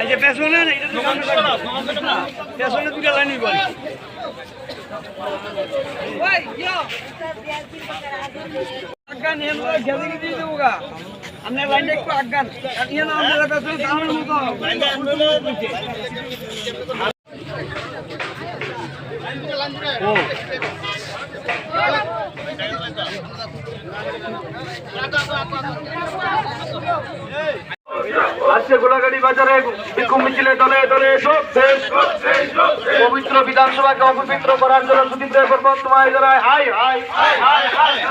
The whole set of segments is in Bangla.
এই যে পেছনে না, এটা তো পেছনে দুটো লাইনই বল। ওই ইয়ো আগান এর লগে গেলে দিয়ে দেবো গা। আমরা লাইনটা একটু আগান। ইয়ে না আমরা পেছনে দামের মতো লাইনটা ও আজকে গোলাগাড়ি বাজারে বিক্ষোভ মিছিলে দলে দলে পবিত্র বিধানসভাকে অপবিত্র করার জন্য সুদীপ রায় তোমায় জানায় high high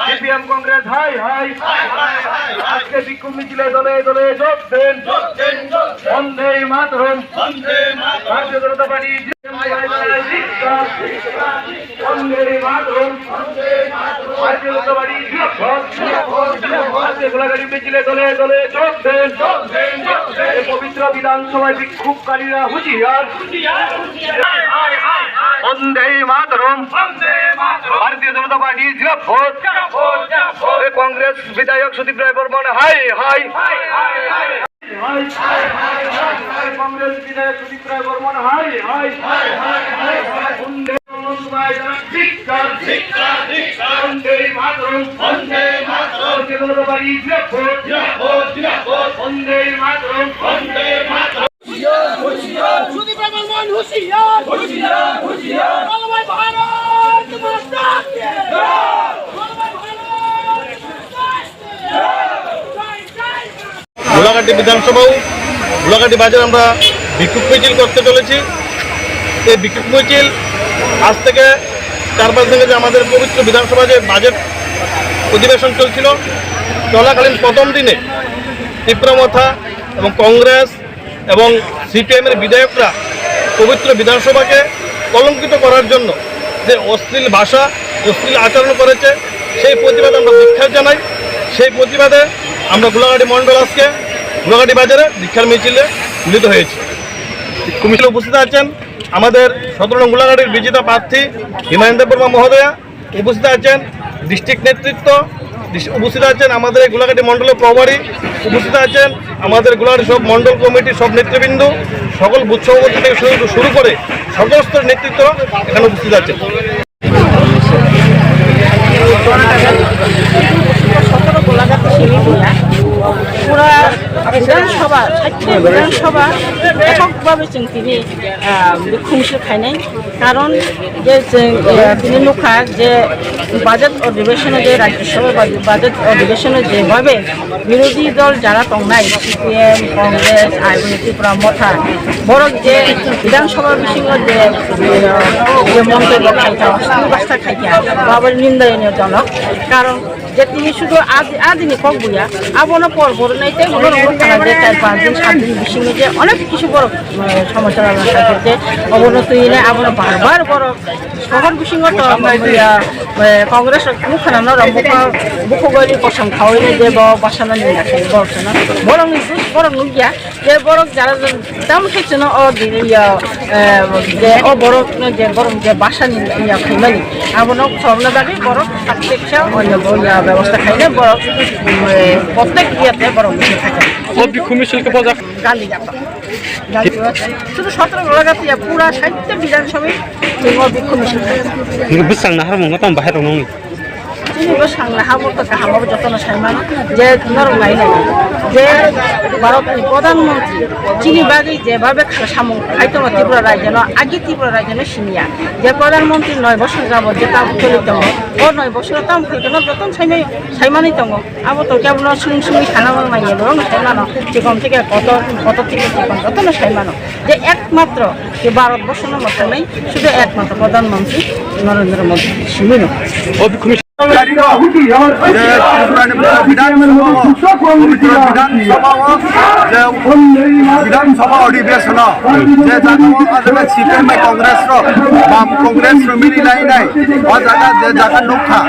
CPM Congress high high. আজকে বিক্ষোভ মিছিলে দলে দলে যোগ দেন বন্দে মাতরম ভারতীয় জনতা পার্টি বন্দে মাতরম ভারতীয় জনতা পার্টি আজকে গোলাগাড়ি মিছিলে দলে দলে যোগ দেন পবিত্র বিধানসভায় বিক্ষোভকারীরা হুঁশিয়ার বন্দে মাতরম ভারতীয় জনতা পার্টি জিন্দাবাদ। কংগ্রেস বিধায়ক সুদীপ রায় বর্মন হাই হাই কংগ্রেস বিধায়ক সুদীপ রায় বর্মন হাই হাই বন্দে মাতরম ভারতীয় জনতা পার্টি জিন্দাবাদ বন্দে মাতরম সুদীপ রায় বর্মন হুঁশিয়ার হুঁশিয়ার হুঁশিয়ার বলবাই ভারত মাতা কি গোলাঘাটি বিধানসভাও গোলাঘাটি বাজারে আমরা বিক্ষোভ মিছিল করতে চলেছি। এই বিক্ষোভ মিছিল আজ থেকে 4-5 দিন আগে আমাদের পবিত্র বিধানসভা যে বাজেট অধিবেশন চলছিল চলাকালীন প্রথম দিনে তীব্রমথা এবং কংগ্রেস এবং সিপিএমের বিধায়করা পবিত্র বিধানসভাকে কলঙ্কিত করার জন্য যে অশ্লীল ভাষা অশ্লীল আচরণ করেছে সেই প্রতিবাদে আমরা ধিক্কার জানাই। সেই প্রতিবাদে আমরা গোলাঘাটি মণ্ডল আজকে গোলাঘাটি বাজারে ধিক্কার মিছিলে মিলিত হয়েছি। মিছিলে উপস্থিত আছেন আমাদের 17 নং গোলাঘাটির বিজেতা প্রার্থী হিমায়ন্ত বর্মা মহোদয়া, উপস্থিত আছেন ডিস্ট্রিক্ট নেতৃত্ব, উপস্থিত আছেন আমাদের এই গোলাঘাটি মণ্ডলের প্রভারী, উপস্থিত আছেন আমাদের গোলাঘাটি সব মণ্ডল কমিটির সব নেতৃবৃন্দ, সকল বুথ সভাপতি থেকে শুরু করে সমস্ত নেতৃত্ব এখানে উপস্থিত আছেন। 17 গোলাঘাটি শিলিগুড়া পুরা বিধানসভা 60টি বিধানসভা এককভাবে তিনি বিক্ষোভ মিছিল খাইনাই। কারণ যে তিনি লোকা যে বাজেট অধিবেশনে যে রাজ্যসভা বাজেট অধিবেশনে যেভাবে বিরোধী দল যারা টংনাই সিপিএম কংগ্রেস আইএনসি ত্রিপুরা মথা বড় যে বিধানসভার বিষয়ে যে মন্তব্য খাইতা অশ্লীল ভাষা খাইতা বাবার নিন্দনীয়জনক। কারণ যে তিনি শুধু আদিনে কক বুয়া আবনো পর বড় নাইতে বড় খানা যে 4-5 দিন 7 দিন বিষয়ে যে অনেক কিছু বড় সমস্যা আছে অবনতি নাই আবনো বারবার বড় শহর বিষয় কংগ্রেস মুখানো বুকগলি কসম খাওয়াই যে বাসানো নিয়ে আসে বর্ষনা বড় নুগিয়া যে বড় যারা দাম খাইছে না ও যে ও বড় যে বড় যে বাসা নিয়ে খাইমানি আবনো সরনা দাবি বড় প্রত্যেকটা অন্য ব্যবস্থা খাইলে বড় প্রত্যেক ইয়াতে বড় মিছিল থাকে গান্ধী যাত্রা শুধু 17 গোলাঘাটি পুরা 60টা বিধানসভায় বিক্ষোভ মিছিল সাংনা হাবো তো হামাবো যত সাইমান যে নরমাই নাই যে ভারতের প্রধানমন্ত্রী চিনি বাগে যেভাবে সামুং খাইতো ত্রিপুরা রাজ্য আগে ত্রিপুরা রাজ্য সিনিয়া যে প্রধানমন্ত্রী 9 বছর যাব যে তাম চলিত ও 9 বছর তাম খাইতো যতন সাইমানি দङ আবো তো কেবল সুমি খানানো মাইয়ে রং সাইমানো চিকন থেকে কত থেকে চিকন যত সাইমানো যে একমাত্র যে ভারতবর্ষের মতো নেই শুধু একমাত্র প্রধানমন্ত্রী নরেন্দ্র মোদী সিমিনো विधानसभा अधिवेशन सीपीएम कांग्रेस कांग्रेस मिलाई जगह नुखा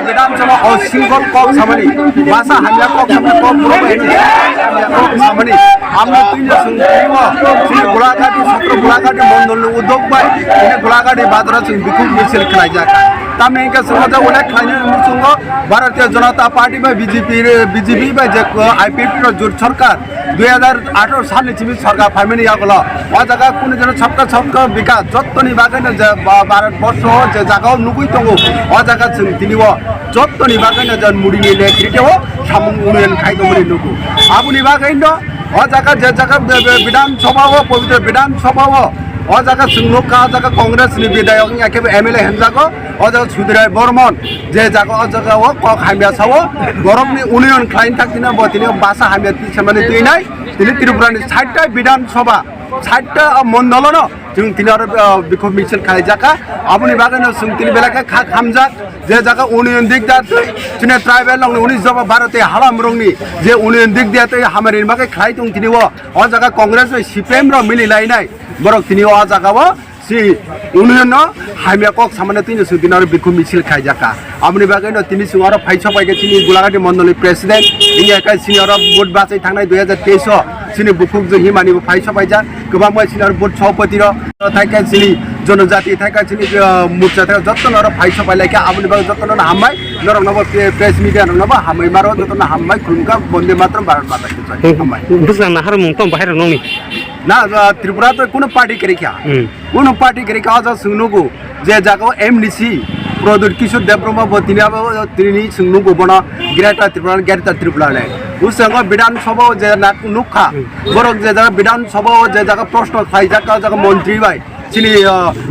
विधानसभा सिंगल कक सामने भाषा हामिया कक सामने कक सामने আমরা গোলাঘাটি ছাত্র গোলাঘাটি মন্ডল উদ্যোগ বাই গোলাঘাটি বাজারে বিক্ষোভ মিছিল খেলাই যাক তামে সমাজে অনেক খাইনি ভারতীয় জনতা পার্টি বা বিজেপি বা যে আইপিপি জোট সরকার 2018 सालनि चिबि सरकार फाइमेनि यागल ओ जागा कुन जन सबका विकास जत्तनि बागैनो जे भारतवर्ष जे जागाव नुगुइ दङ ओ जागा जों दिनिव जत्तनि बागैनो जन मुडिनि नेतृत्व सामुं उन्नयन खायदोमनि नुगु आबुनि बागैनो ओ जागा जे जागा विधानसभा पवित्र विधानसभा ओ जागा जोंनो का जागा कांग्रेसनि विधायक एकेबे एमएलए हेनजागो ओ जागा सुधिराय बर्मन जे जागा ओ जागा ओ क हामिया सावो गरमनि उन्नयन खालायनो थाखायनो बतिनि बासा हामिया तिसमाने दैनाय दिनै त्रिपुरानि 60टा विधानसभा 60टा मण्डलन जों दिनै आरो बिखौ मिছিল खालायजाका आबुनि बागैनो जों दिनै बेलाके खा खामजाक जे जागा उन्नयन दिग दातै दिनै ट्राइबेल लंनि 19 जबा भारतीय हालामरंनि जे उन्नयन दिग दातै हामारिनि बागै खालाय दं दिनै ओ जागा कांग्रेस सीपीएम र मिलिलायनाय बरक दिनै ओ जागाव si union no haimya kok samane tin sudinar bikhu misil khaijaka amni bageno tini sungara phaisa paige chini gulagati mondoli president ini ekai senior board bachai thangnai 2023 sini bukhuk je himani phaisa paija gobang bai senior board sabapati ro thaikai sini जनजाति थाका छिनि मुर्चा थाका जत्तन र फाइसा पाइलाके आबुनि बाग जत्तन न हामबाय नरं नब प्रेस मिडिया नरं नब हामै मारो जत्तन हामबाय खुलुमका बन्दे मातरम भारत माता कि जय हामबाय बुझना नाहर मुंतम बाहिर नंनि ना त्रिपुरा त कुन पार्टी करेख्या कुन पार्टी करेख्या अझ सुन्नुगु जे जागो एमडीसी प्रदुत किशोर देवब्रह्म बतिनि अब तिनि सुन्नुगु बन ग्रेटर त्रिपुरा ले उसँग विधानसभा जे नुखा बरक जे जागा विधानसभा जे जागा प्रश्न खाइजाका जागा मन्त्री बाय चिनी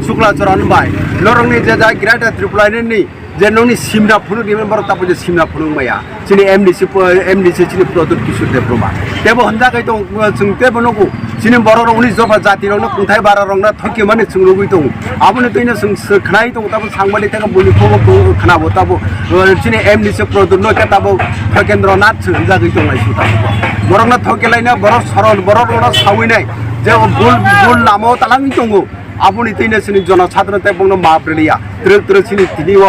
शुक्लाचरण बाय लरंनि जे जा ग्रेटर त्रिपुरानि जे नोंनि सिमना फुनु रिमेम्बर तापो जे सिमना फुनु माया चिनी एमडीसी चिनी प्रदुत किशोर देवब्रह्म तेबो हन्जाकै दं जों तेबो नगु चिनी बर र 19 जफा जाति रंनो कुंथाय बारा रंना थके माने सुंगुइ दं आबुनि तैनो जों खनाय दं ताबो सांबालि थाका बुनि खबो खनाबो ताबो चिनी एमडीसी प्रदुत नो ताबो थकेन्द्रनाथ हन्जाकै दं नायसु ताबो बरंना थकेलायना बर सरल बर रंना सावैनाय जे बुल नामो तालांनि दङ आबुनि तैनो सिनि जनसाधारण बुंनो माब्रेलिया त्रिपुरा सिनि दिनिव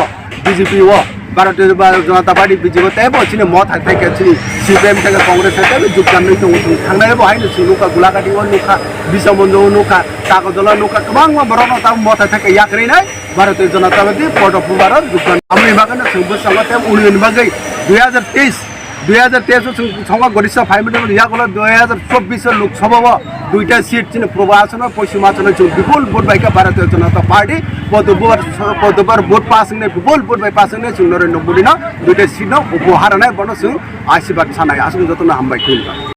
बीजेपी वो भारतीय जनता पार्टी बीजेपी तेबो सिनि म थाइके सिनि सीपीएम थाइके कांग्रेस तेबो जुगजान नै दङ थांनाय बहायनो सुनुका गुलागाटी व नुखा बिसमन्जो नुखा तागजला नुखा गोबां बरनो ता म थाइके याख्रैनाय भारतीय जनता पार्टी पटपु भारत जुगजान आमनि बागनो सोंबो संगते उन्नयन बागै 2023 संगा गरिसा फाइमिडल यागला 2024 लोकसभा दुईटा सीट चिन पूर्वासन पश्चिमासन विपुल भोट बाइका भारतीय जनता पार्टी पदुबर भोट पासिङ विपुल भोट बाइ पासिङ नरेन्द्र मोदी न दुईटा सीट न उपहार नै बन्न आशीर्वाद छनाय आसुङ जतन हामबाय